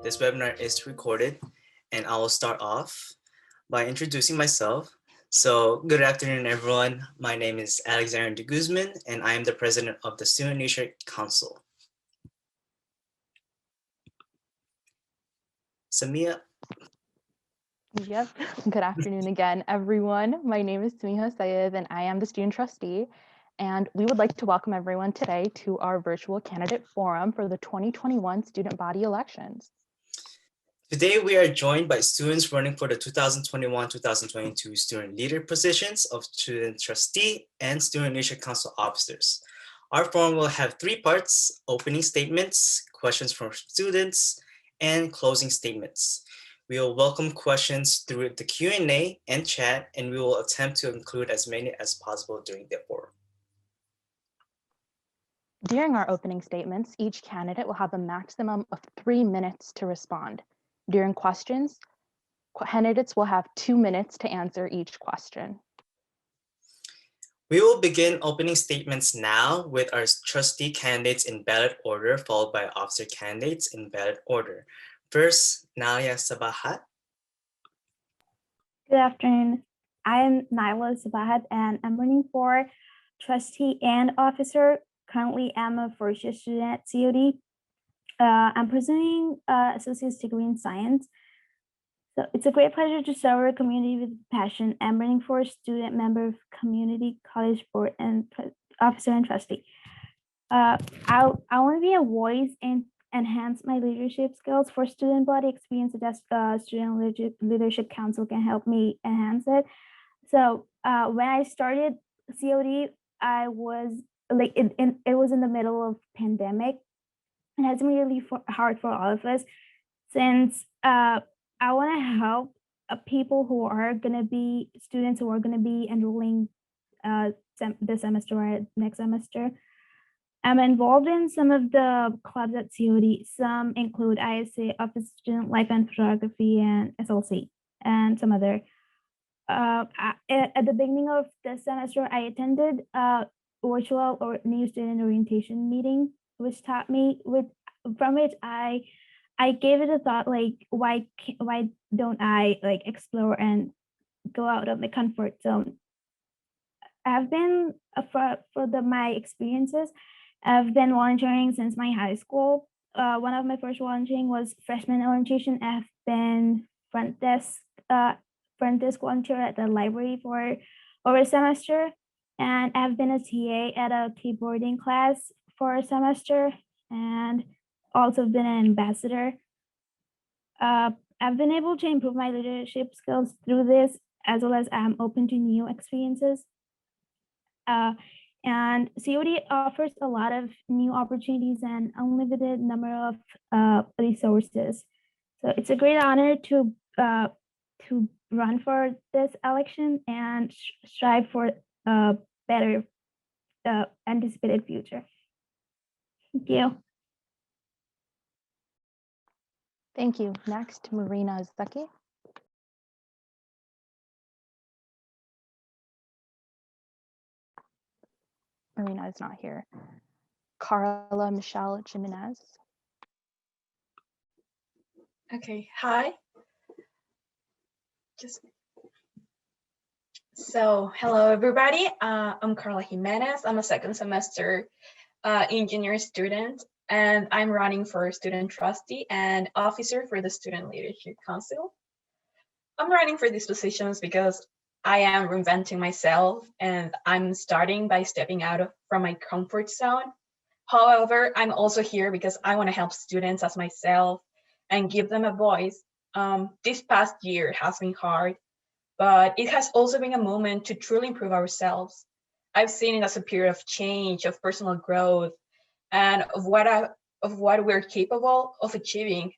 This webinar is recorded, and I will start off by introducing myself. So, good afternoon, everyone. My name is Alexander de Guzman, and I am the president of the Student Leadership Council. Samia. Yep. Good afternoon again, everyone. My name is Samiha Sayed, and I am the student trustee. And we would like to welcome everyone today to our virtual candidate forum for the 2021 student body elections. Today, we are joined by students running for the 2021-2022 student leader positions of student trustee and student leadership council officers. Our forum will have three parts: opening statements, questions from students, and closing statements. We will welcome questions through the Q&A and chat, and we will attempt to include as many as possible during the forum. During our opening statements, each candidate will have a maximum of 3 minutes to respond. During questions, candidates will have 2 minutes to answer each question. We will begin opening statements now with our trustee candidates in ballot order, followed by officer candidates in ballot order. First, Nalia Sabahat. Good afternoon. I am Naila Sabahat, and I'm running for trustee and officer. Currently, I'm a first-year student at COD. I'm pursuing associate's degree in science. So it's a great pleasure to serve our community with passion. I'm running for a student member of community college board and officer and trustee. I want to be a voice and enhance my leadership skills for student body experience that student leadership council can help me enhance it. So when I started COD, I was like it was in the middle of pandemic. It has been really hard for all of us, since I want to help people who are going to be students who are going to be enrolling this semester or next semester. I'm involved in some of the clubs at COD. Some include ISA, Office of Student Life and Photography, and SLC, and some other. At the beginning of this semester, I attended a virtual or new student orientation meeting, which taught me from which I gave it a thought, like why don't I like explore and go out of my comfort zone. I've been my experiences. I've been volunteering since my high school. One of my first volunteering was freshman orientation. I've been front desk volunteer at the library for over a semester, and I've been a TA at a keyboarding class for a semester, and also been an ambassador. I've been able to improve my leadership skills through this, as well as I'm open to new experiences. And COD offers a lot of new opportunities and unlimited number of resources. So it's a great honor to run for this election and strive for a better anticipated future. Thank you. Thank you. Next, Marina Zaki. Marina is not here. Carla Michelle Jimenez. Okay, hi. Hello everybody. I'm Carla Jimenez. I'm a second semester engineer student, and I'm running for student trustee and officer for the Student Leadership Council. I'm running for these positions because I am reinventing myself, and I'm starting by stepping out from my comfort zone. However, I'm also here because I want to help students as myself and give them a voice. This past year has been hard, but it has also been a moment to truly improve ourselves. I've seen it as a period of change, of personal growth, and of what we're capable of achieving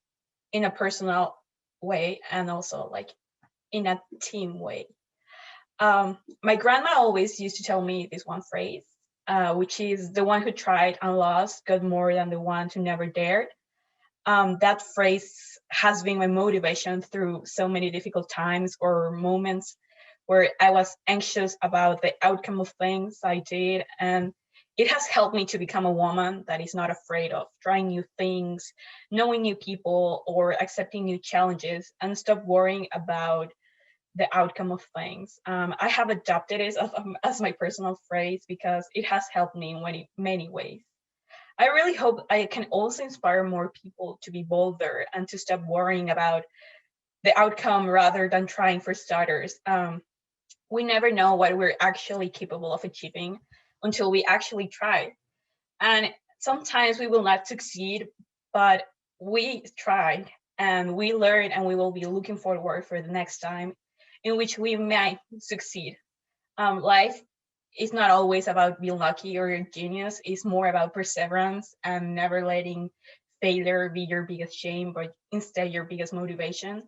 in a personal way, and also like in a team way. My grandma always used to tell me this one phrase, which is, the one who tried and lost got more than the one who never dared. That phrase has been my motivation through so many difficult times or moments where I was anxious about the outcome of things I did, and it has helped me to become a woman that is not afraid of trying new things, knowing new people, or accepting new challenges, and stop worrying about the outcome of things. I have adopted it as my personal phrase because it has helped me in many ways. I really hope I can also inspire more people to be bolder and to stop worrying about the outcome rather than trying. For starters, we never know what we're actually capable of achieving until we actually try. And sometimes we will not succeed, but we tried and we learned, and we will be looking forward for the next time in which we might succeed. Life is not always about being lucky or a genius. It's more about perseverance and never letting failure be your biggest shame, but instead your biggest motivation.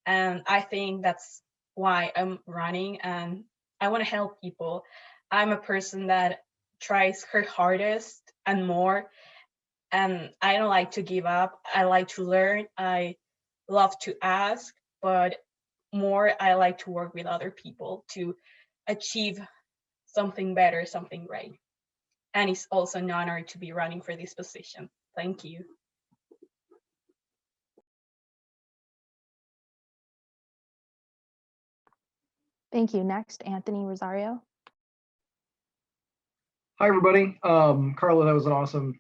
And I think that's why I'm running, and I want to help people. I'm a person that tries her hardest and more, and I don't like to give up. I like to learn. I love to ask, but more I like to work with other people to achieve something better, something great. And it's also an honor to be running for this position. Thank you. Thank you. Next, Anthony Rosario. Hi, everybody. Carla, that was an awesome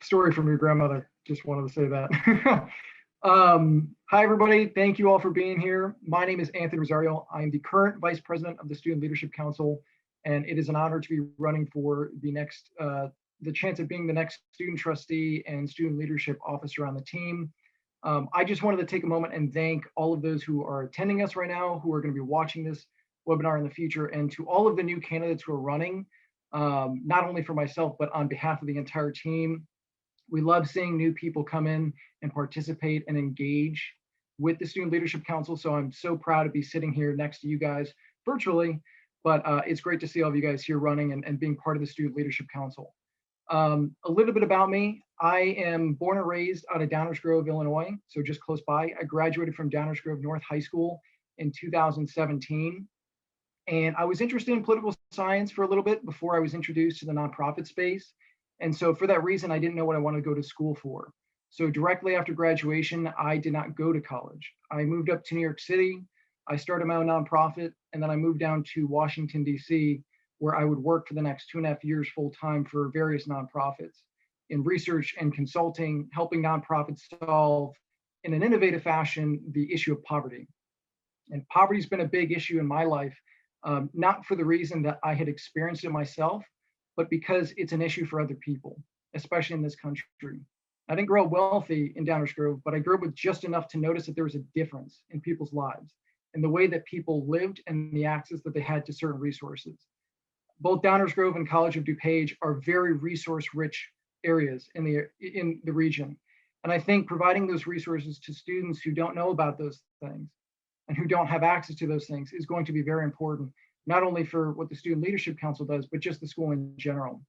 story from your grandmother. Just wanted to say that. Hi, everybody. Thank you all for being here. My name is Anthony Rosario. I'm the current Vice President of the Student Leadership Council, and it is an honor to be running for the chance of being the next student trustee and student leadership officer on the team. I just wanted to take a moment and thank all of those who are attending us right now, who are going to be watching this webinar in the future, and to all of the new candidates who are running, not only for myself, but on behalf of the entire team. We love seeing new people come in and participate and engage with the Student Leadership Council. So I'm so proud to be sitting here next to you guys virtually, but it's great to see all of you guys here running and being part of the Student Leadership Council. A little bit about me. I am born and raised out of Downers Grove, Illinois, so just close by. I graduated from Downers Grove North High School in 2017. And I was interested in political science for a little bit before I was introduced to the nonprofit space. And so for that reason, I didn't know what I wanted to go to school for. So directly after graduation, I did not go to college. I moved up to New York City. I started my own nonprofit, and then I moved down to Washington, D.C., where I would work for the next 2.5 years full time for various nonprofits in research and consulting, helping nonprofits solve in an innovative fashion the issue of poverty. And poverty's been a big issue in my life, not for the reason that I had experienced it myself, but because it's an issue for other people, especially in this country. I didn't grow up wealthy in Downers Grove, but I grew up with just enough to notice that there was a difference in people's lives and the way that people lived and the access that they had to certain resources. Both Downers Grove and College of DuPage are very resource-rich areas in the region. And I think providing those resources to students who don't know about those things and who don't have access to those things is going to be very important, not only for what the Student Leadership Council does, but just the school in general.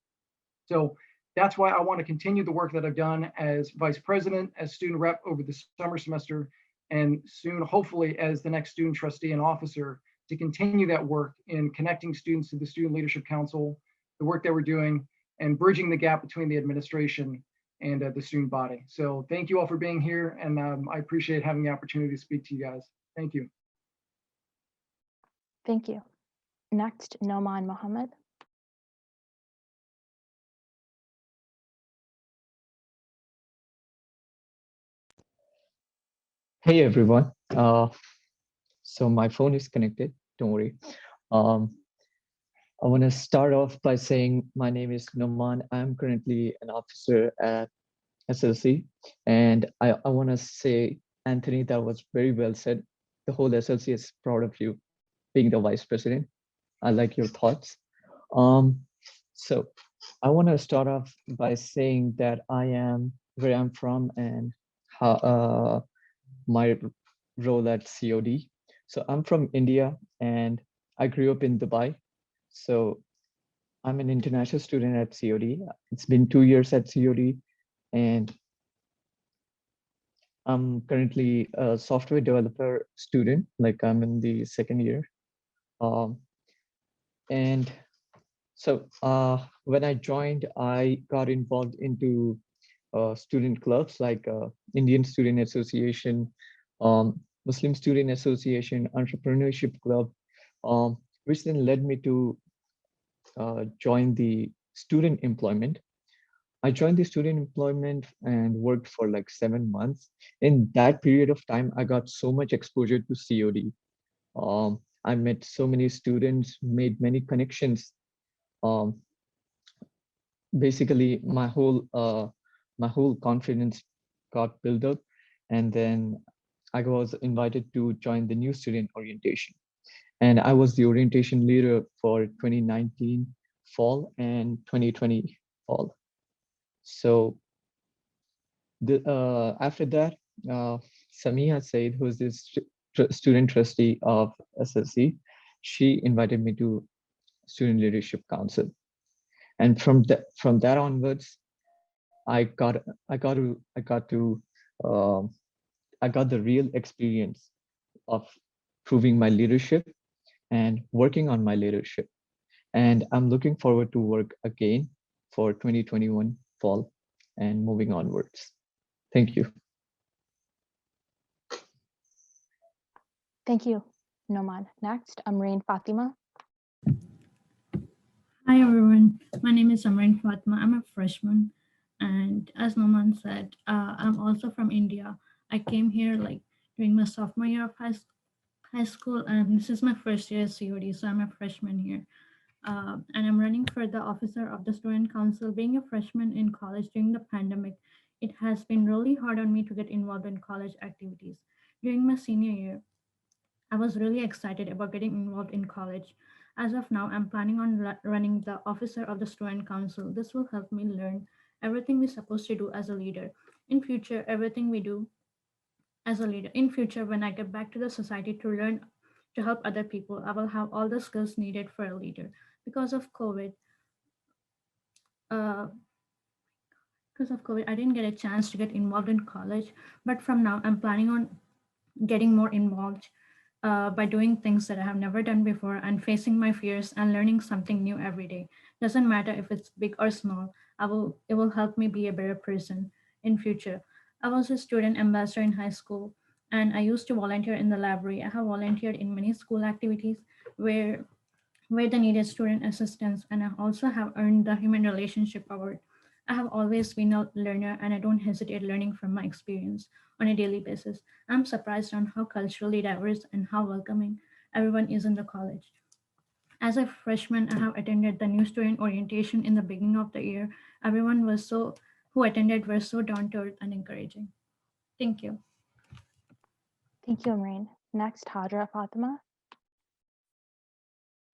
So that's why I want to continue the work that I've done as vice president, as student rep over the summer semester, and soon, hopefully, as the next student trustee and officer, to continue that work in connecting students to the Student Leadership Council, the work that we're doing, and bridging the gap between the administration and the student body. So thank you all for being here, and I appreciate having the opportunity to speak to you guys. Thank you. Thank you. Next, Noman Mohammed. Hey everyone. So my phone is connected, don't worry. I want to start off by saying my name is Noman. I'm currently an officer at SLC. And I want to say, Anthony, that was very well said. The whole SLC is proud of you being the vice president. I like your thoughts. So I want to start off by saying that I am where I'm from and how my role at COD. So I'm from India and I grew up in Dubai. So I'm an international student at COD. It's been 2 years at COD and I'm currently a software developer student, like I'm in the second year. And So when I joined, I got involved into student clubs like Indian Student Association, Muslim Student Association, Entrepreneurship Club, which then led me to join the student employment. I joined the student employment and worked for like 7 months. In that period of time, I got so much exposure to COD. I met so many students, made many connections. Um, Basically, my whole confidence got built up, and then I was invited to join the new student orientation, and I was the orientation leader for 2019 fall and 2020 fall. So after that, Samiha Said, who is the student trustee of SLC, she invited me to Student Leadership Council, and from that onwards, I got I got the real experience of proving my leadership and working on my leadership. And I'm looking forward to work again for 2021 fall and moving onwards. Thank you. Thank you, Noman. Next, Amreen Fatima. Hi everyone, my name is Amreen Fatma. I'm a freshman, and as Noman said, I'm also from India. I came here like during my sophomore year of high school, and this is my first year at COD, so I'm a freshman here. And I'm running for the officer of the student council. Being a freshman in college during the pandemic, it has been really hard on me to get involved in college activities. During my senior year, I was really excited about getting involved in college. As of now, I'm planning on running the officer of the student council. This will help me learn everything we're supposed to do as a leader. In future, everything we do as a leader. In future, when I get back to the society to learn to help other people, I will have all the skills needed for a leader. Because of COVID, uh, I didn't get a chance to get involved in college. But from now, I'm planning on getting more involved by doing things that I have never done before and facing my fears and learning something new every day. Doesn't matter if it's big or small. It will help me be a better person in future. I was a student ambassador in high school, and I used to volunteer in the library. I have volunteered in many school activities where they needed student assistance, and I also have earned the Human Relationship Award. I have always been a learner, and I don't hesitate learning from my experience on a daily basis. I'm surprised on how culturally diverse and how welcoming everyone is in the college. As a freshman, I have attended the new student orientation in the beginning of the year. Everyone was so who attended were so down to earth and encouraging. Thank you. Thank you, Amreen. Next, Hadra Fatima.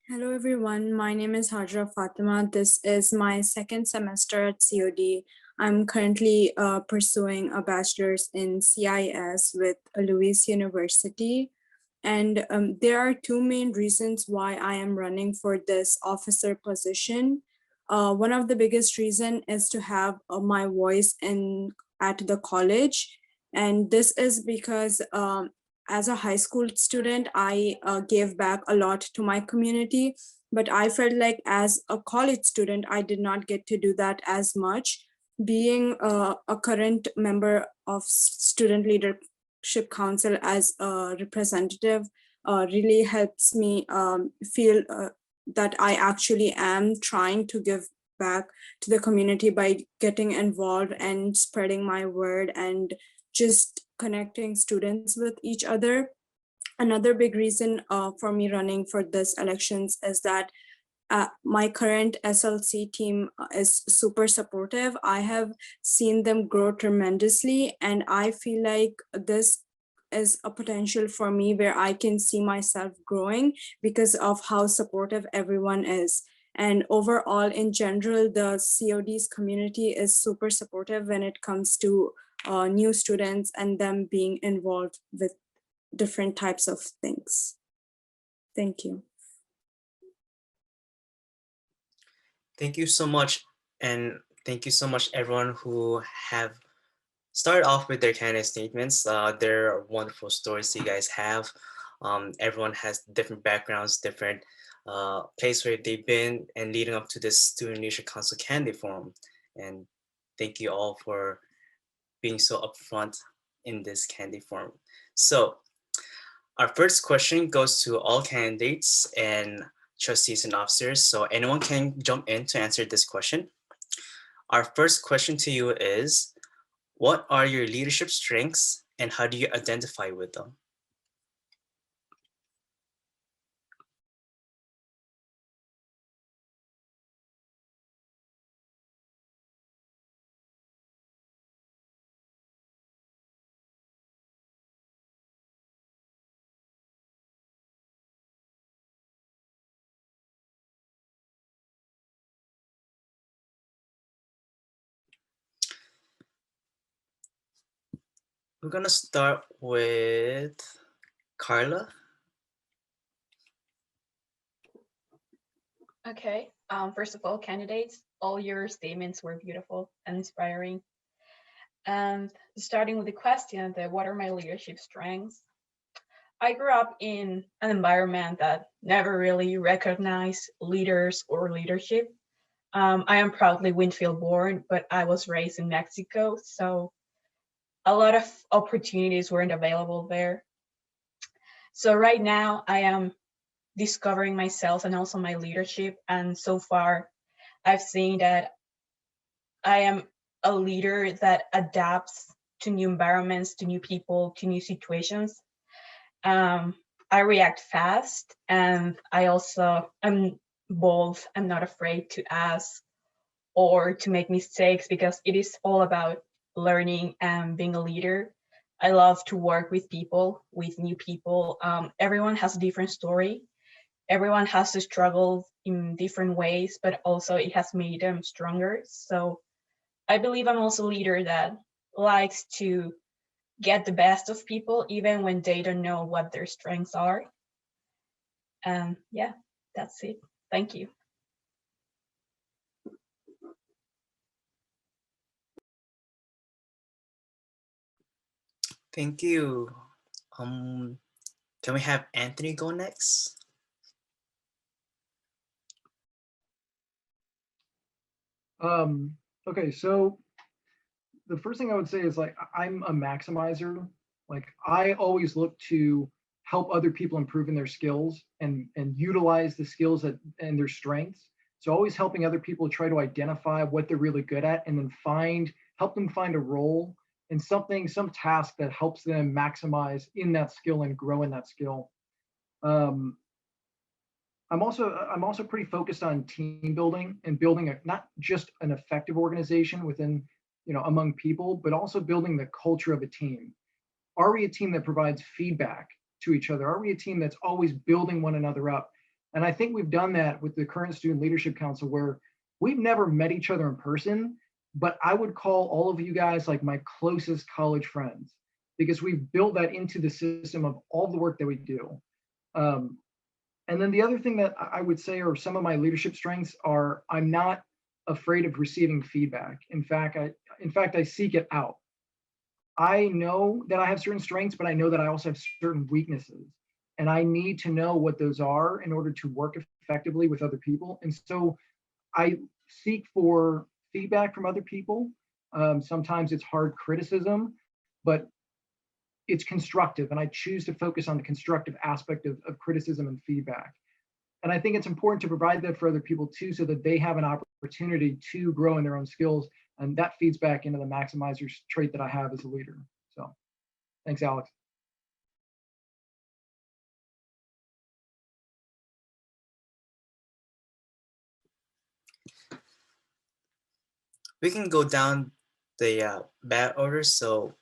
Hello everyone, my name is Hajra Fatima. This is my second semester at COD. I'm currently pursuing a bachelor's in CIS with Lewis University. And there are two main reasons why I am running for this officer position. One of the biggest reason is to have my voice at the college. And this is because as a high school student, I gave back a lot to my community, but I felt like as a college student, I did not get to do that as much. Being a current member of Student Leadership Council as a representative really helps me feel that I actually am trying to give back to the community by getting involved and spreading my word and just connecting students with each other. Another big reason for me running for this elections is that my current SLC team is super supportive. I have seen them grow tremendously, and I feel like this is a potential for me where I can see myself growing because of how supportive everyone is. And overall, in general, the COD's community is super supportive when it comes to new students and them being involved with different types of things. Thank you. Thank you so much. And thank you so much, everyone who have started off with their candidate statements. There are wonderful stories you guys have. Everyone has different backgrounds, different place where they've been and leading up to this Student Leadership Council Candidate Forum. And thank you all for being so upfront in this candidate forum. So our first question goes to all candidates and trustees and officers. So anyone can jump in to answer this question. Our first question to you is, what are your leadership strengths and how do you identify with them? We're gonna start with Carla. Okay. First of all, candidates, all your statements were beautiful and inspiring. And starting with the question that what are my leadership strengths? I grew up in an environment that never really recognized leaders or leadership. I am proudly Winfield born, but I was raised in Mexico, so a lot of opportunities weren't available there. So right now I am discovering myself and also my leadership. And so far I've seen that I am a leader that adapts to new environments, to new people, to new situations. I react fast, and I'm bold. I'm not afraid to ask or to make mistakes because it is all about learning and being a leader. I love to work with people, with new people. Everyone has a different story. Everyone has to struggle in different ways, but also it has made them stronger. So I believe I'm also a leader that likes to get the best of people, even when they don't know what their strengths are. Yeah, that's it. Thank you. Thank you. Can we have Anthony go next? Okay, so the first thing I would say is like, I'm a maximizer. Like I always look to help other people improve in their skills and utilize the skills that and their strengths. So always helping other people try to identify what they're really good at and then help them find a role in some task that helps them maximize in that skill and grow in that skill. I'm also pretty focused on team building and building not just an effective organization within, among people, but also building the culture of a team. Are we a team that provides feedback to each other? Are we a team that's always building one another up? And I think we've done that with the current Student Leadership Council, where we've never met each other in person, but I would call all of you guys like my closest college friends, because we've built that into the system of all the work that we do. And then the other thing that I would say are some of my leadership strengths are I'm not afraid of receiving feedback. In fact, I seek it out. I know that I have certain strengths, but I know that I also have certain weaknesses. And I need to know what those are in order to work effectively with other people. And so I seek for feedback from other people. Sometimes it's hard criticism, but it's constructive, and I choose to focus on the constructive aspect of criticism and feedback. And I think it's important to provide that for other people too, so that they have an opportunity to grow in their own skills, and that feeds back into the maximizer trait that I have as a leader. So thanks, Alex. We can go down the ballot order. So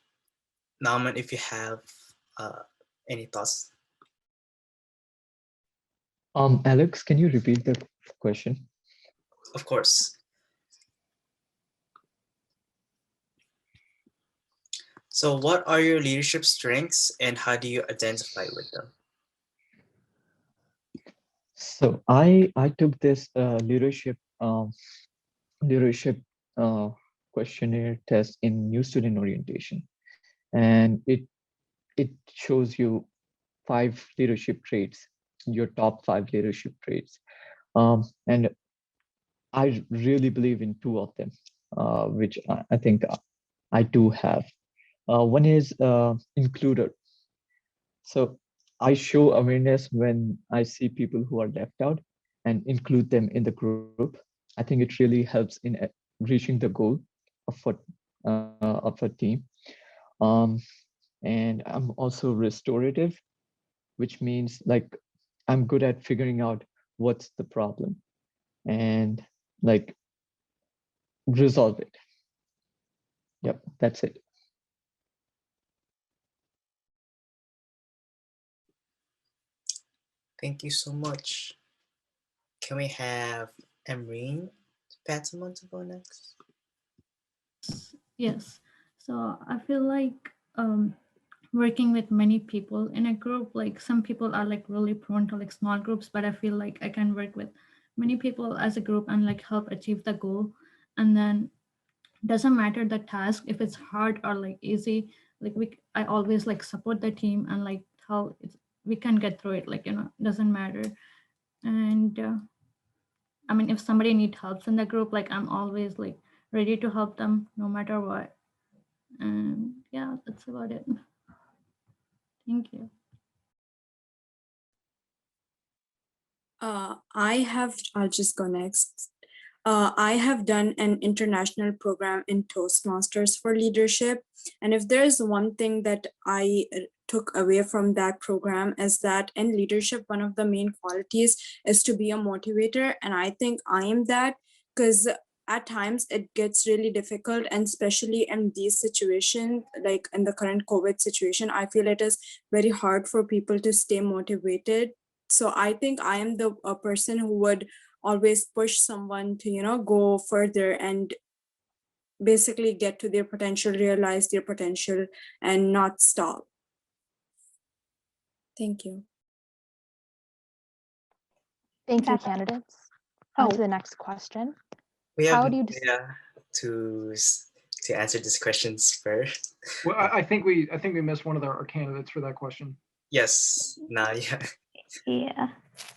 Nauman, if you have any thoughts. Alex, can you repeat the question? Of course. So what are your leadership strengths and how do you identify with them? So I took this leadership questionnaire test in new student orientation, and it shows you 5 leadership traits. your top 5 leadership traits. And I really believe in 2 of them, which I think I do have. One is includer. So I show awareness when I see people who are left out and include them in the group. I think it really helps in reaching the goal of a team. And I'm also restorative, which means like I'm good at figuring out what's the problem and like resolve it. Yep, that's it. Thank you so much. Can we have Emreen Fatima to go next? Yes. So I feel like working with many people in a group, like some people are like really prone to like small groups, but I feel like I can work with many people as a group and like help achieve the goal. And then doesn't matter the task, if it's hard or like easy, like I always like support the team and like how we can get through it, like, doesn't matter. And I mean, if somebody needs help in the group, like I'm always like ready to help them no matter what. And yeah, that's about it. Thank you. I'll just go next. I have done an international program in Toastmasters for leadership. And if there's one thing that I took away from that program is that in leadership, one of the main qualities is to be a motivator. And I think I am that, because at times it gets really difficult, and especially in these situations, like in the current COVID situation, I feel it is very hard for people to stay motivated. So I think I am the person who would always push someone to, go further and basically get to their potential, realize their potential, and not stop. Thank you. Thank you, That's- candidates. On to Oh. the next question. We How have do you Maria to answer these questions first. Well, I think we missed one of our candidates for that question. Yes, Nadia. Yeah.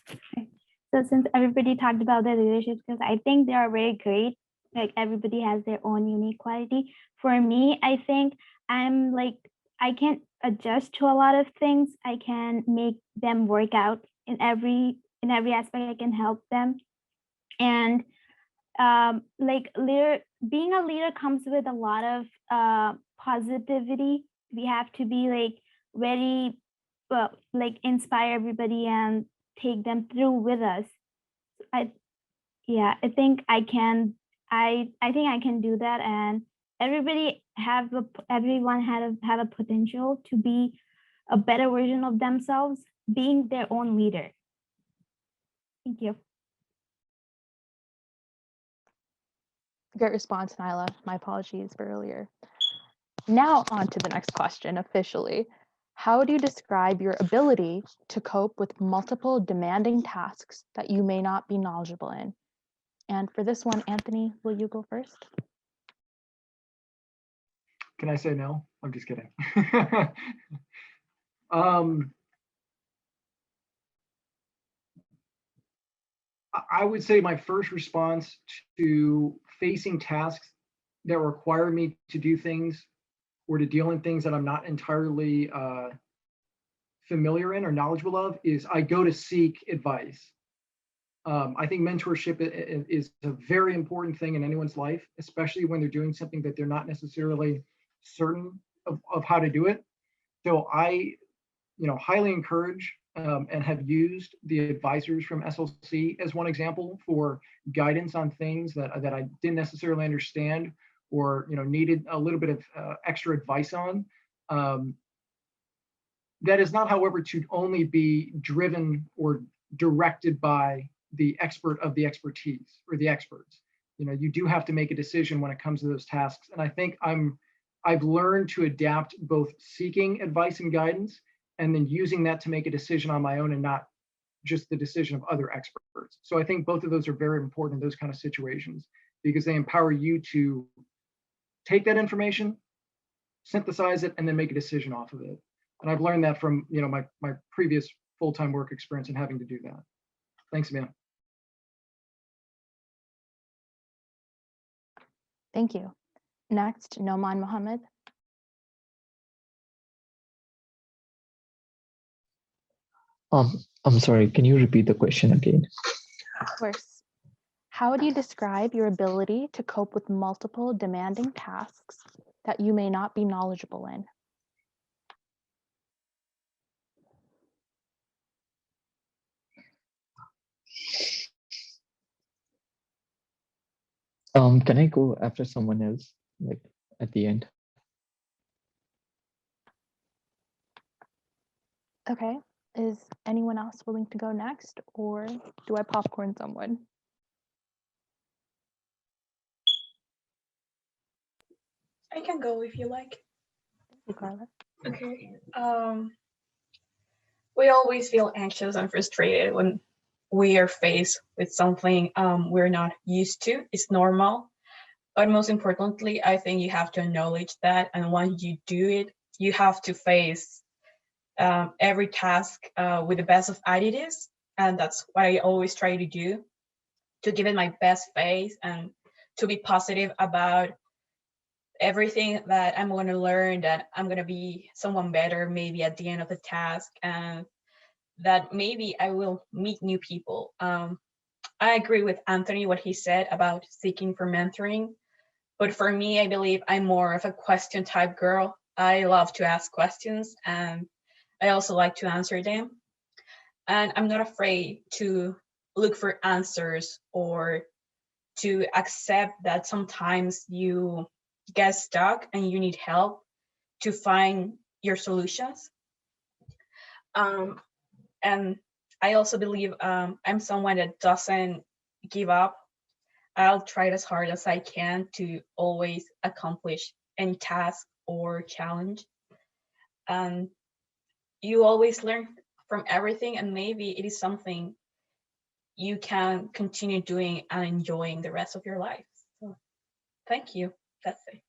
Okay. So since everybody talked about their leadership skills, I think they are very great. Like everybody has their own unique quality. For me, I think I'm like, I can adjust to a lot of things. I can make them work out in every aspect. I can help them. And like being a leader comes with a lot of positivity. We have to be like very like inspire everybody and take them through with us. I think I can do that, and everyone have a potential to be a better version of themselves, being their own leader. Thank you. Great response, Nyla. My apologies for earlier. Now on to the next question officially. How do you describe your ability to cope with multiple demanding tasks that you may not be knowledgeable in? And for this one, Anthony, will you go first? Can I say no? I'm just kidding. I would say my first response to facing tasks that require me to do things or to deal in things that I'm not entirely familiar in or knowledgeable of is I go to seek advice. I think mentorship is a very important thing in anyone's life, especially when they're doing something that they're not necessarily certain of how to do it. So I, highly encourage and have used the advisors from SLC as one example for guidance on things that I didn't necessarily understand or needed a little bit of extra advice on. That is not, however, to only be driven or directed by the expert of the expertise or the experts. You do have to make a decision when it comes to those tasks. And I think I've learned to adapt both seeking advice and guidance and then using that to make a decision on my own and not just the decision of other experts. So I think both of those are very important in those kind of situations because they empower you to take that information, synthesize it, and then make a decision off of it. And I've learned that from my previous full-time work experience and having to do that. Thanks, ma'am. Thank you. Next, Noman Mohammed. I'm sorry, can you repeat the question again? Of course. How would you describe your ability to cope with multiple demanding tasks that you may not be knowledgeable in? Can I go after someone else, like at the end? Okay, is anyone else willing to go next, or do I popcorn someone? I can go if you like. Thank you, Carla. Okay. We always feel anxious and frustrated when we are faced with something we're not used to. It's normal. But most importantly, I think you have to acknowledge that. And once you do it, you have to face every task with the best of attitudes. And that's what I always try to do, to give it my best face and to be positive about everything that I'm going to learn, that I'm going to be someone better maybe at the end of the task, and that maybe I will meet new people. I agree with Anthony, what he said about seeking for mentoring. But for me, I believe I'm more of a question type girl. I love to ask questions and I also like to answer them. And I'm not afraid to look for answers or to accept that sometimes you get stuck and you need help to find your solutions. And I also believe I'm someone that doesn't give up. I'll try as hard as I can to always accomplish any task or challenge. And you always learn from everything, and maybe it is something you can continue doing and enjoying the rest of your life. So thank you. That's it.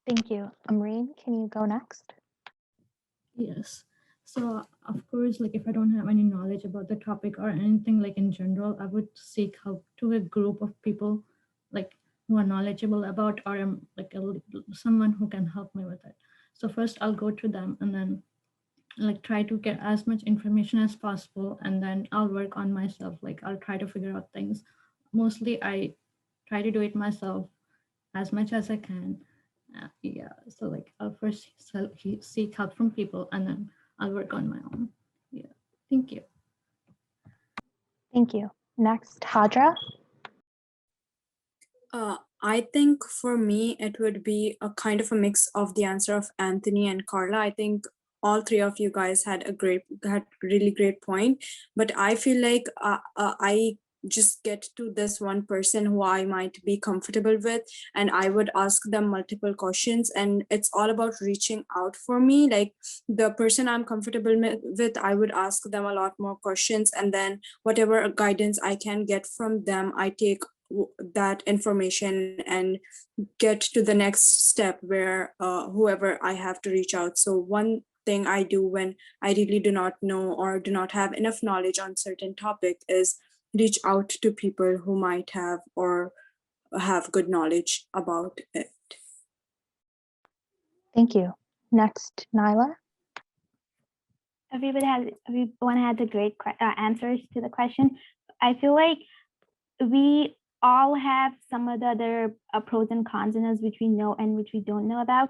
Thank you. Amreen, can you go next? Yes. So of course, like if I don't have any knowledge about the topic or anything like in general, I would seek help to a group of people like who are knowledgeable about or like someone who can help me with it. So first I'll go to them and then like try to get as much information as possible, and then I'll work on myself. Like I'll try to figure out things. Mostly I try to do it myself as much as I can. Yeah, so like I'll first seek help from people and then I'll work on my own. Yeah, thank you. Thank you. Next, Hadra. I think for me, it would be a kind of a mix of the answer of Anthony and Carla. I think all three of you guys had really great point, but I feel like I just get to this one person who I might be comfortable with, and I would ask them multiple questions, and it's all about reaching out for me. Like the person I'm comfortable with, I would ask them a lot more questions, and then whatever guidance I can get from them, I take that information and get to the next step where whoever I have to reach out. So one thing I do when I really do not know or do not have enough knowledge on certain topic is reach out to people who might have or have good knowledge about it. Thank you. Next, Nyla. Everyone had the great answers to the question. I feel like we all have some of the other pros and cons in us, which we know and which we don't know about.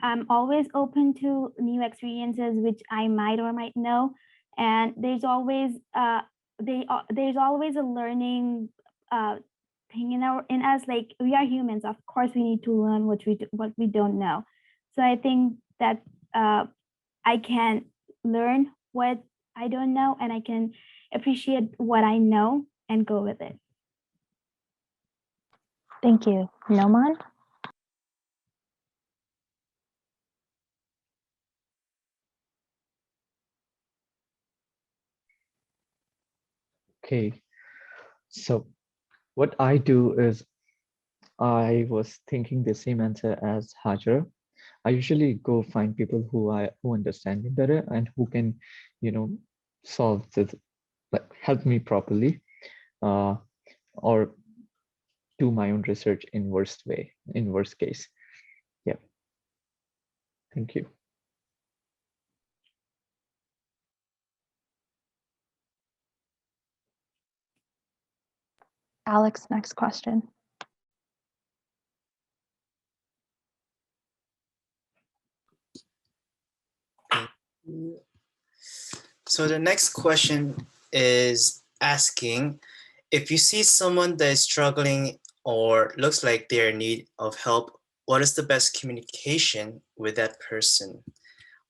I'm always open to new experiences, which I might or might know. And there's always there's always a learning thing in us. Like we are humans, of course, we need to learn what we don't know. So I think that I can learn what I don't know, and I can appreciate what I know and go with it. Thank you. Noman? Okay, so what I do is I was thinking the same answer as Hajar. I usually go find people who understand me better and who can, solve this, like help me properly, or do my own research in worst case. Yeah. Thank you. Alex, next question. So the next question is asking, if you see someone that is struggling or looks like they're in need of help, what is the best communication with that person?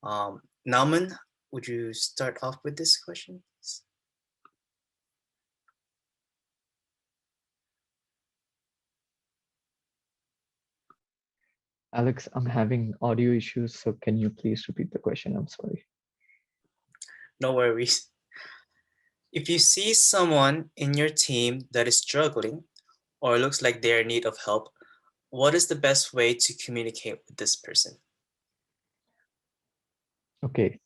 Nauman, would you start off with this question? Alex, I'm having audio issues, so can you please repeat the question? I'm sorry. No worries. If you see someone in your team that is struggling or looks like they're in need of help, what is the best way to communicate with this person? Okay,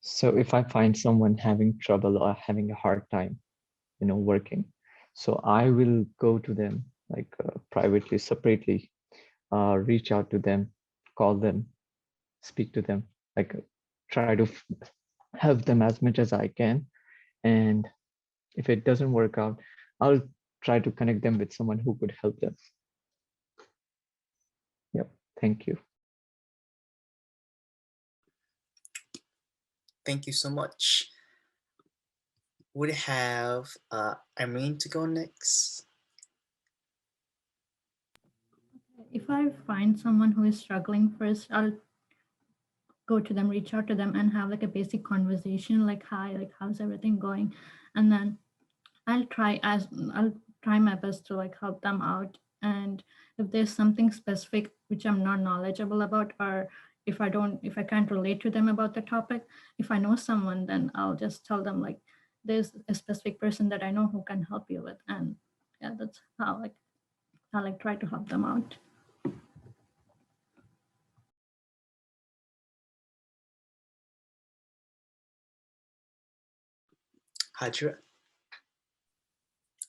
so if I find someone having trouble or having a hard time, working, so I will go to them like privately, separately, reach out to them, call them, speak to them, like try to help them as much as I can. And if it doesn't work out, I'll try to connect them with someone who could help them. Yep, thank you. Thank you so much. Would have Irene to go next? If I find someone who is struggling, first I'll go to them, reach out to them, and have like a basic conversation, like, hi, like, how's everything going? And then I'll try my best to like help them out. And if there's something specific which I'm not knowledgeable about, or if I can't relate to them about the topic, if I know someone, then I'll just tell them like, there's a specific person that I know who can help you with. And yeah, that's how I try to help them out. Hajra?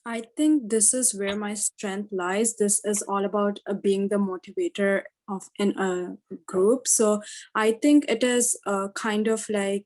I think this is where my strength lies. This is all about being the motivator of in a group. So I think it is kind of like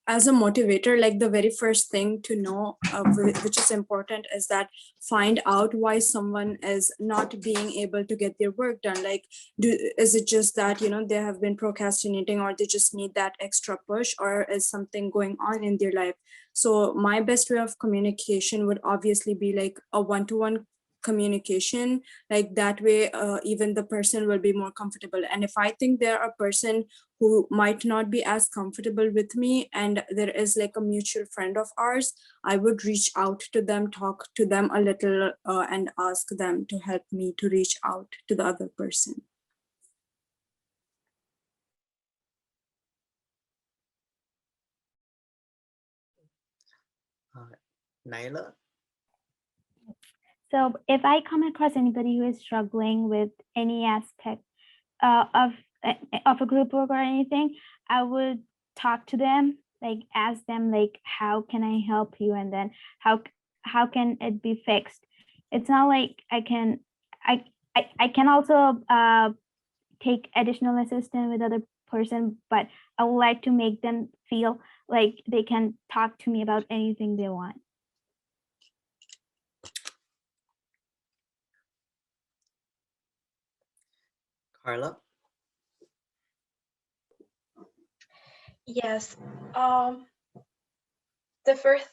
as a motivator, like the very first thing to know, which is important, is that find out why someone is not being able to get their work done. Like, is it just that, they have been procrastinating, or they just need that extra push, or is something going on in their life? So my best way of communication would obviously be like a one-to-one communication. Like that way, even the person will be more comfortable. And if I think they're a person who might not be as comfortable with me, and there is like a mutual friend of ours, I would reach out to them, talk to them a little, and ask them to help me to reach out to the other person. Naila? So if I come across anybody who is struggling with any aspect of a group work or anything, I would talk to them, like ask them like, how can I help you? And then how can it be fixed? It's not like I can also take additional assistance with other person, but I would like to make them feel like they can talk to me about anything they want. Carla? Yes. The first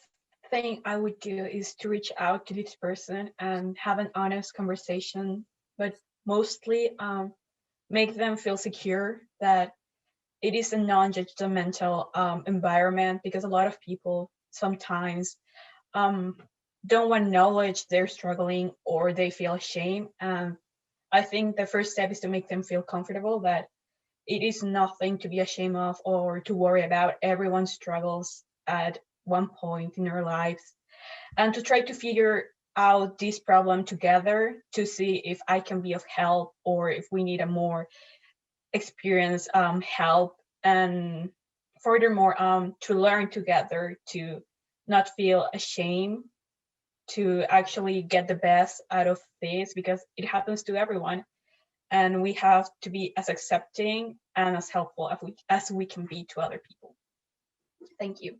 thing I would do is to reach out to this person and have an honest conversation, but mostly make them feel secure that it is a non-judgmental environment, because a lot of people sometimes don't want to acknowledge they're struggling or they feel ashamed. And I think the first step is to make them feel comfortable that it is nothing to be ashamed of or to worry about. Everyone struggles at one point in their lives, and to try to figure out this problem together to see if I can be of help or if we need a more experienced help. And furthermore, to learn together, to not feel ashamed, to actually get the best out of this, because it happens to everyone. And we have to be as accepting and as helpful as we can be to other people. Thank you.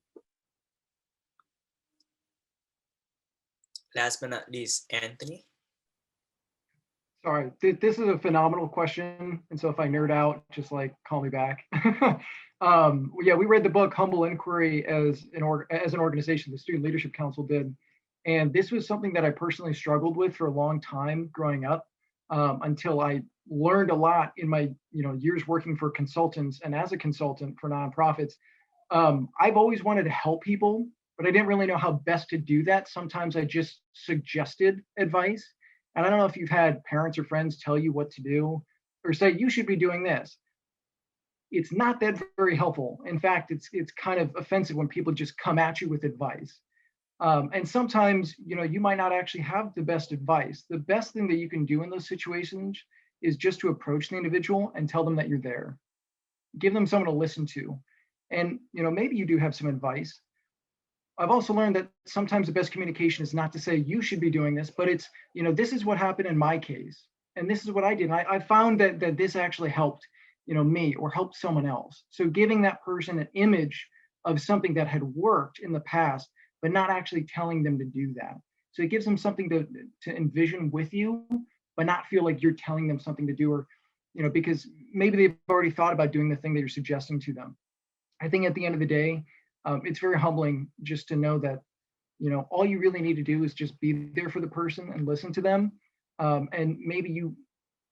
Last but not least, Anthony. Sorry, this is a phenomenal question. And so if I nerd out, just like call me back. Yeah, we read the book Humble Inquiry as an organization, the Student Leadership Council did. And this was something that I personally struggled with for a long time growing up, until I learned a lot in my years working for consultants and as a consultant for nonprofits. I've always wanted to help people, but I didn't really know how best to do that. Sometimes I just suggested advice. And I don't know if you've had parents or friends tell you what to do or say, you should be doing this. It's not that very helpful. In fact, it's kind of offensive when people just come at you with advice. And sometimes, you might not actually have the best advice. The best thing that you can do in those situations is just to approach the individual and tell them that you're there. Give them someone to listen to. And, maybe you do have some advice. I've also learned that sometimes the best communication is not to say you should be doing this, but it's, this is what happened in my case. And this is what I did. And I found that this actually helped, me or helped someone else. So giving that person an image of something that had worked in the past, but not actually telling them to do that. So it gives them something to envision with you, but not feel like you're telling them something to do, or, because maybe they've already thought about doing the thing that you're suggesting to them. I think at the end of the day, it's very humbling just to know that, all you really need to do is just be there for the person and listen to them. And maybe you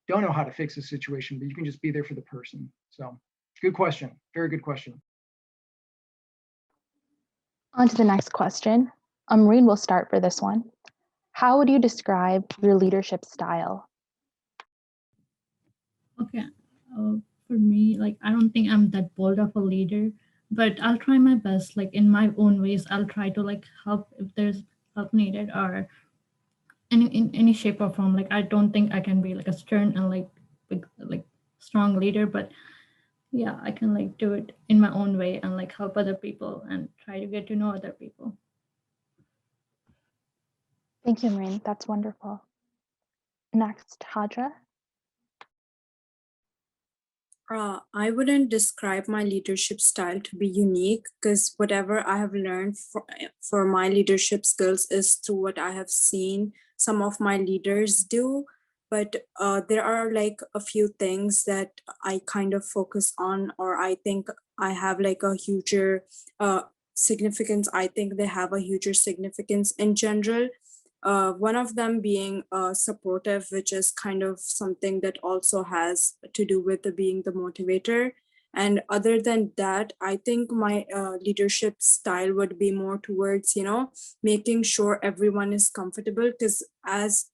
don't know how to fix a situation, but you can just be there for the person. So good question. Very good question. On to the next question. Maureen will start for this one. How would you describe your leadership style? Okay, for me, I don't think I'm that bold of a leader, but I'll try my best, in my own ways. I'll try to help if there's help needed, or in any shape or form. I don't think I can be a stern and big, strong leader, but yeah, I can do it in my own way and help other people and try to get to know other people. Thank you, Maureen. That's wonderful. Next, Hadra. I wouldn't describe my leadership style to be unique, because whatever I have learned for my leadership skills is through what I have seen some of my leaders do. But there are a few things that I kind of focus on, or I think I have a huger significance. I think they have a huger significance in general. One of them being supportive, which is kind of something that also has to do with being the motivator. And other than that, I think my leadership style would be more towards, making sure everyone is comfortable, because as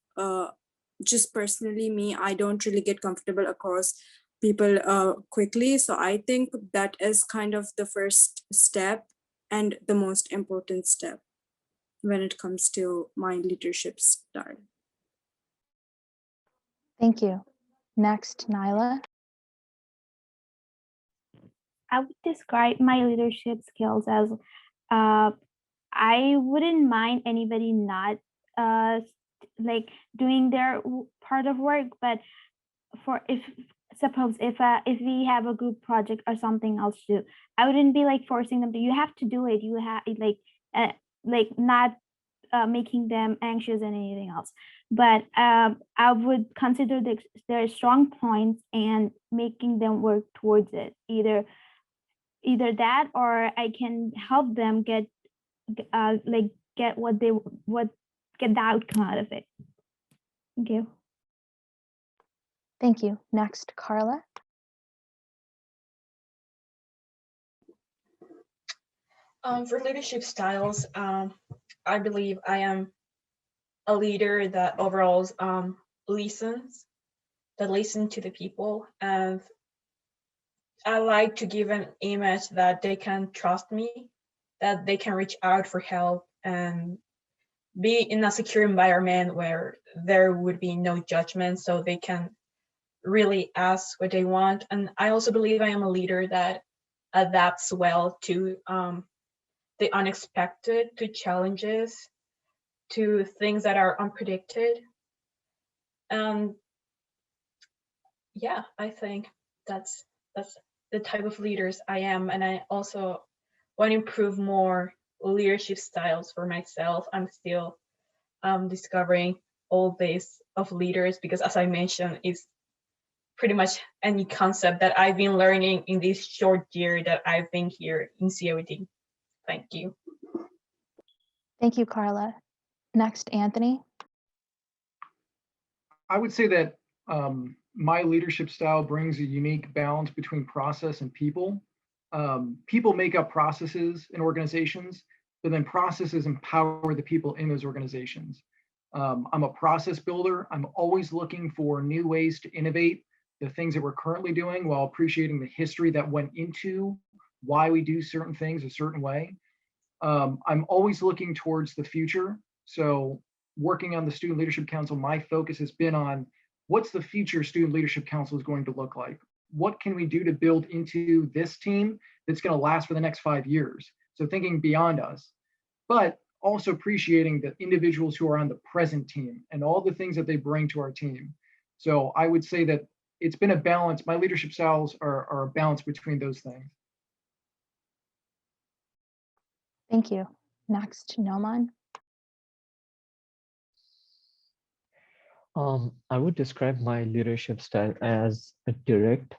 just personally me, I don't really get comfortable across people quickly. So I think that is kind of the first step and the most important step when it comes to my leadership style. Thank you. Next, Nyla. I would describe my leadership skills as I wouldn't mind anybody not doing their part of work, but suppose if we have a group project or something else to do, I wouldn't be forcing them to, you have to do it, you have not making them anxious and anything else. But I would consider their strong points and making them work towards it. Either that, or I can help them get get the outcome out of it. Thank you. Thank you. Next, Carla. For leadership styles, I believe I am a leader that overall listens to the people, and I like to give an image that they can trust me, that they can reach out for help, and be in a secure environment where there would be no judgment, so they can really ask what they want. And I also believe I am a leader that adapts well to the unexpected, to challenges, to things that are unpredicted. And yeah, I think that's the type of leaders I am. And I also want to improve more leadership styles for myself. I'm still discovering all this of leaders, because as I mentioned, it's pretty much any concept that I've been learning in this short year that I've been here in COD. Thank you. Thank you, Carla. Next, Anthony. I would say that my leadership style brings a unique balance between process and people. People make up processes in organizations, but then processes empower the people in those organizations. I'm a process builder. I'm always looking for new ways to innovate the things that we're currently doing while appreciating the history that went into why we do certain things a certain way. I'm always looking towards the future. So working on the Student Leadership Council, my focus has been on what's the future Student Leadership Council is going to look like? What can we do to build into this team that's going to last for the next 5 years? So thinking beyond us, but also appreciating the individuals who are on the present team and all the things that they bring to our team. So I would say that it's been a balance. My leadership styles are a balance between those things. Thank you. Next, Noman. I would describe my leadership style as a direct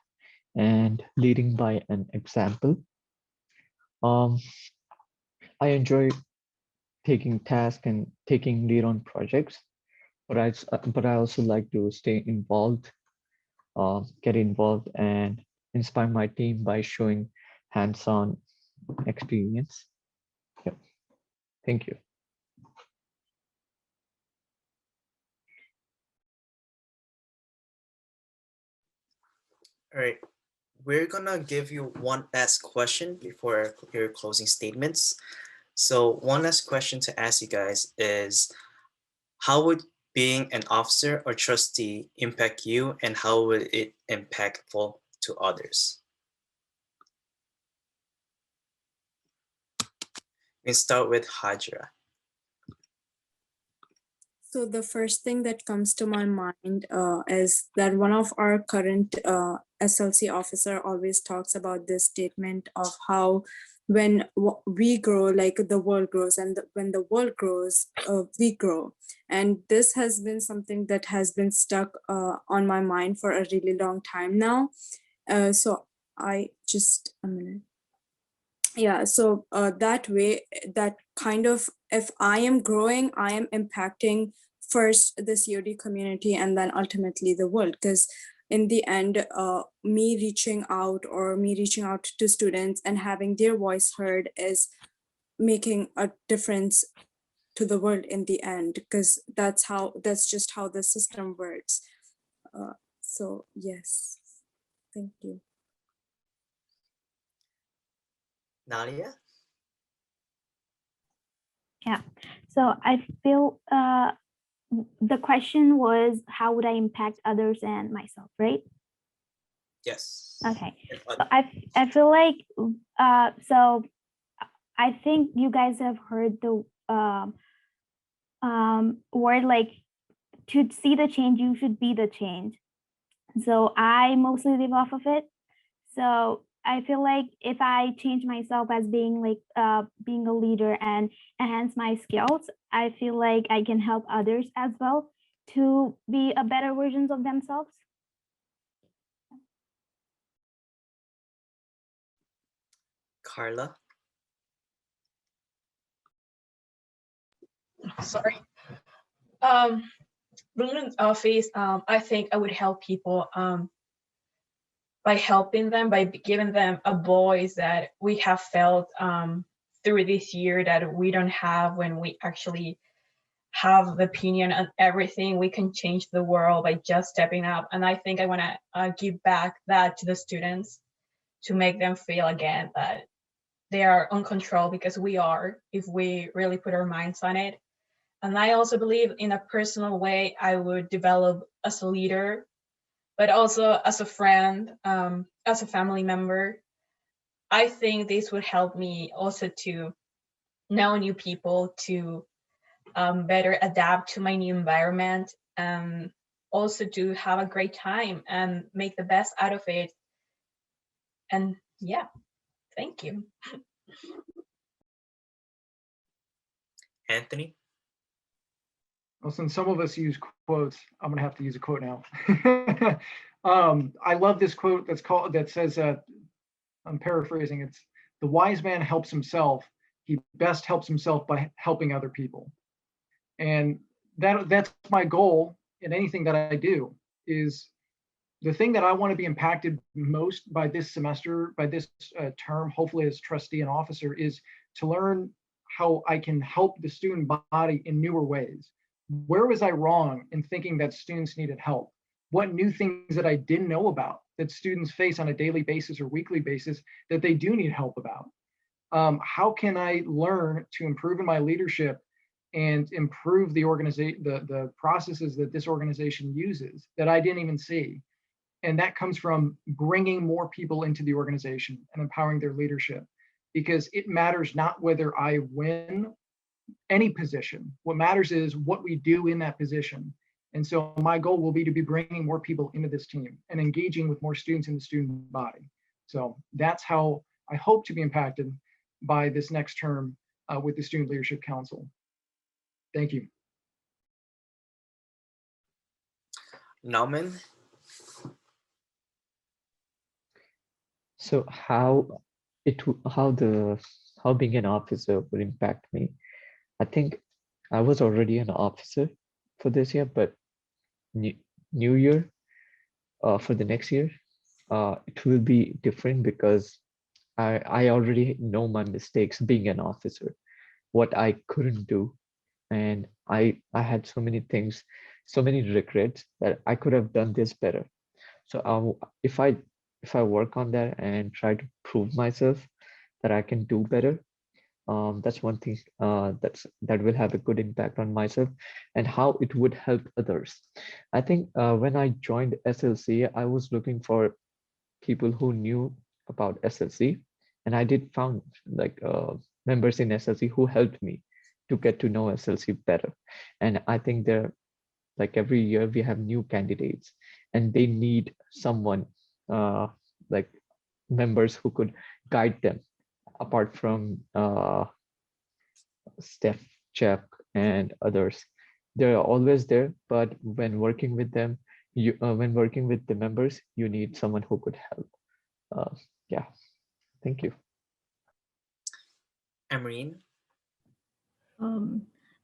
and leading by an example. I enjoy taking tasks and taking lead on projects, but I also like to stay involved, get involved and inspire my team by showing hands-on experience. Yep. Thank you. All right, we're gonna give you one last question before your closing statements. So one last question to ask you guys is, how would being an officer or trustee impact you, and how would it impactful to others? We can start with Hajra. So the first thing that comes to my mind is that one of our current SLC officer always talks about this statement of how when we grow, like the world grows, and when the world grows, we grow. And this has been something that has been stuck on my mind for a really long time now. So I just, a minute. Yeah, so that way, that kind of, if I am growing, I am impacting first the COD community and then ultimately the world, because in the end, me reaching out to students and having their voice heard is making a difference to the world in the end, because that's just how the system works. So yes, thank you. Nadia? Yeah, so I feel the question was, how would I impact others and myself, right? Yes. Okay, so I feel like, so I think you guys have heard the word like, to see the change, you should be the change. So I mostly live off of it. So I feel like if I change myself as being like being a leader and enhance my skills, I feel like I can help others as well to be a better versions of themselves. Carla? Sorry. Being in office, I think I would help people by helping them, by giving them a voice that we have felt through this year that we don't have when we actually have the opinion on everything. We can change the world by just stepping up. And I think I want to give back that to the students to make them feel again that they are in control, because we are, if we really put our minds on it. And I also believe in a personal way I would develop as a leader, but also as a friend, as a family member. I think this would help me also to know new people, to better adapt to my new environment, and also to have a great time and make the best out of it. And yeah, thank you. Anthony? Well, since some of us use quotes, I'm gonna have to use a quote now. I love this quote that says, I'm paraphrasing, it's the wise man helps himself. He best helps himself by helping other people. And that's my goal in anything that I do. Is the thing that I want to be impacted most by this semester, by this term, hopefully as trustee and officer, is to learn how I can help the student body in newer ways. Where was I wrong in thinking that students needed help? What new things that I didn't know about that students face on a daily basis or weekly basis that they do need help about? How can I learn to improve in my leadership and improve the organization, the processes that this organization uses that I didn't even see? And that comes from bringing more people into the organization and empowering their leadership, because it matters not whether I win any position. What matters is what we do in that position. And so my goal will be to be bringing more people into this team and engaging with more students in the student body. So that's how I hope to be impacted by this next term with the Student Leadership Council. Thank you. Nauman? So how being an officer would impact me? I think I was already an officer for this year, but new year for the next year, it will be different because I already know my mistakes being an officer, what I couldn't do, and I had so many things, so many regrets that I could have done this better. So if I work on that and try to prove myself that I can do better, that's one thing that will have a good impact on myself and how it would help others. I think when I joined SLC, I was looking for people who knew about SLC, and I did found like members in SLC who helped me to get to know SLC better. And I think they're like every year we have new candidates and they need someone like members who could guide them apart from Steph, Chuck, and others. They're always there, but when working with them, when working with the members, you need someone who could help. Yeah, thank you. Emerine?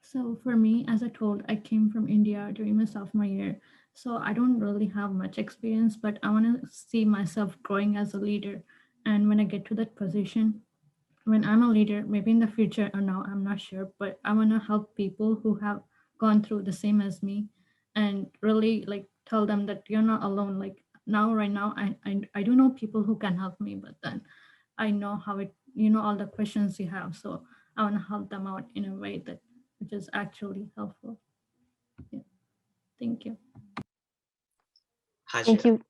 So for me, as I told, I came from India during my sophomore year. So I don't really have much experience, but I want to see myself growing as a leader. And when I get to that position, when I'm a leader, maybe in the future or now, I'm not sure, but I want to help people who have gone through the same as me and really like tell them that you're not alone. Like now, right now, I do know people who can help me, but then I know how it, all the questions you have. So I want to help them out in a way that which is actually helpful. Yeah. Thank you. Haja? Thank you.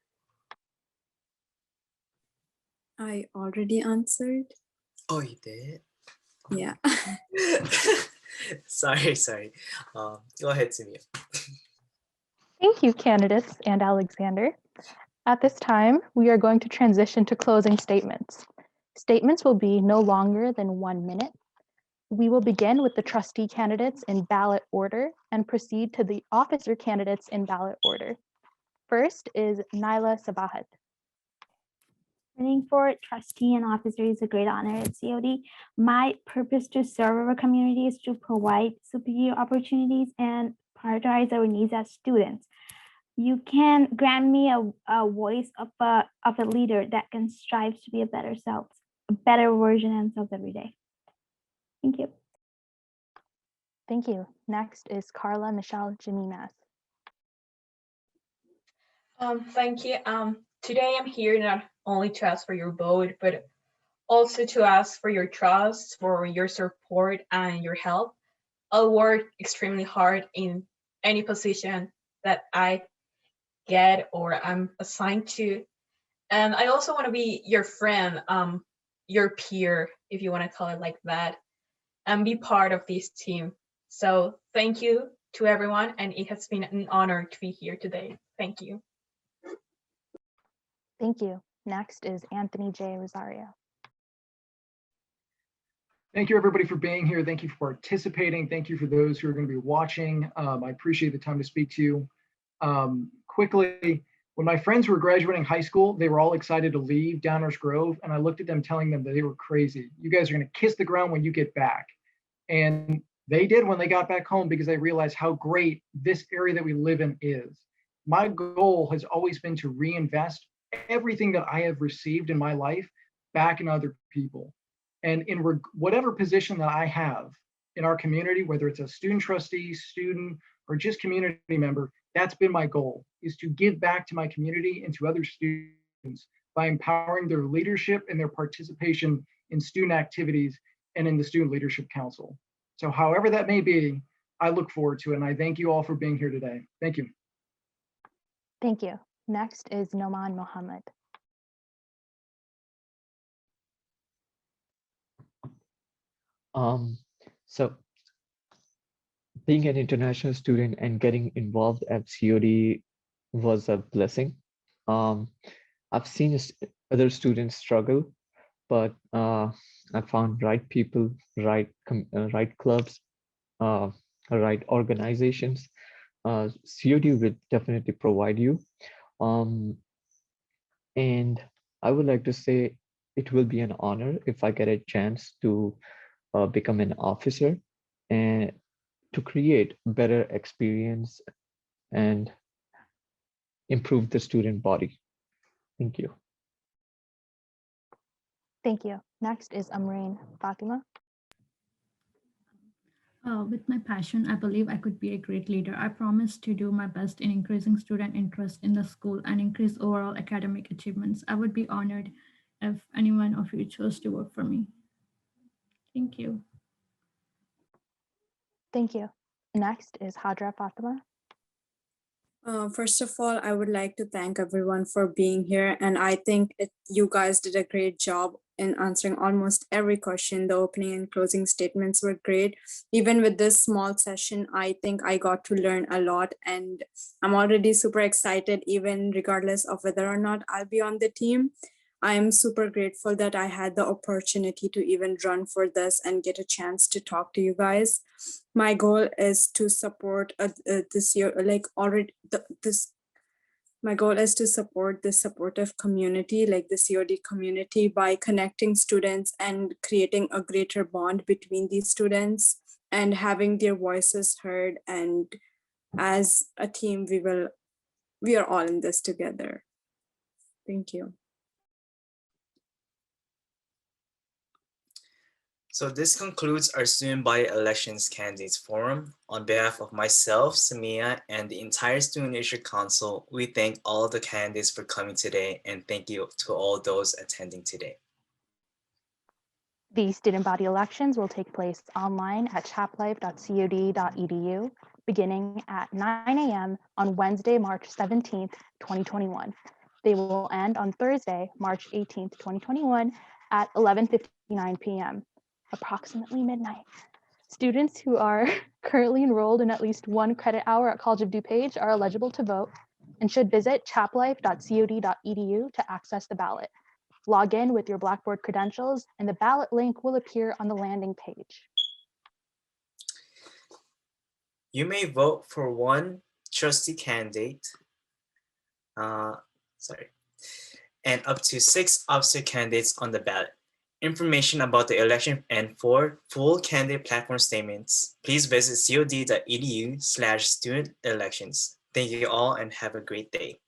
I already answered. Oh, you did? Yeah. Sorry. Go ahead, Simia. Thank you, Candidates and Alexander. At this time, we are going to transition to closing statements. Statements will be no longer than 1 minute. We will begin with the trustee candidates in ballot order and proceed to the officer candidates in ballot order. First is Naila Sabahat. Running for trustee and officer is a great honor at COD. My purpose to serve our community is to provide superior opportunities and prioritize our needs as students. You can grant me a voice of a leader that can strive to be a better self, a better version of themselves every day. Thank you. Thank you. Next is Carla Michelle Jaminas. Thank you. Today I'm here not only to ask for your vote, but also to ask for your trust, for your support and your help. I'll work extremely hard in any position that I get or I'm assigned to. And I also want to be your friend, your peer, if you want to call it like that, and be part of this team. So thank you to everyone, and it has been an honor to be here today. Thank you. Thank you. Next is Anthony J. Rosario. Thank you, everybody, for being here. Thank you for participating. Thank you for those who are going to be watching. I appreciate the time to speak to you. Quickly, when my friends were graduating high school, they were all excited to leave Downers Grove, and I looked at them telling them that they were crazy. You guys are going to kiss the ground when you get back. And they did when they got back home, because they realized how great this area that we live in is. My goal has always been to reinvest everything that I have received in my life back in other people. And in whatever position that I have in our community, whether it's a student trustee, student, or just community member, that's been my goal, is to give back to my community and to other students by empowering their leadership and their participation in student activities and in the Student Leadership Council. So however that may be, I look forward to it, and I thank you all for being here today. Thank you. Thank you. Next is Noman Mohammed. So being an international student and getting involved at COD was a blessing. I've seen other students struggle, but I found right people, right clubs, right organizations. COD will definitely provide you. And I would like to say it will be an honor if I get a chance to become an officer and to create better experience and improve the student body. Thank you. Thank you. Next is Amreen Fatima. With my passion, I believe I could be a great leader. I promise to do my best in increasing student interest in the school and increase overall academic achievements. I would be honored if any one of you chose to work for me. Thank you. Thank you. Next is Hadra Fatima. First of all, I would like to thank everyone for being here. And I think you guys did a great job in answering almost every question. The opening and closing statements were great. Even with this small session, I think I got to learn a lot. And I'm already super excited, even regardless of whether or not I'll be on the team. I'm super grateful that I had the opportunity to even run for this and get a chance to talk to you guys. My goal is to support this year, like already my goal is to support the supportive community, like the COD community, by connecting students and creating a greater bond between these students and having their voices heard. And as a team, we are all in this together. Thank you. So this concludes our Student Body Elections Candidates Forum. On behalf of myself, Samia, and the entire Student Leadership Council, we thank all the candidates for coming today, and thank you to all those attending today. The student body elections will take place online at ChapLife.cod.edu beginning at 9 a.m. on Wednesday, March 17th, 2021. They will end on Thursday, March 18th, 2021 at 11:59 p.m., approximately midnight. Students who are currently enrolled in at least one credit hour at College of DuPage are eligible to vote and should visit ChapLife.cod.edu to access the ballot. Log in with your Blackboard credentials and the ballot link will appear on the landing page. You may vote for one trustee candidate, and up to 6 officer candidates on the ballot. Information about the election and for full candidate platform statements, please visit cod.edu/student elections. Thank you all and have a great day.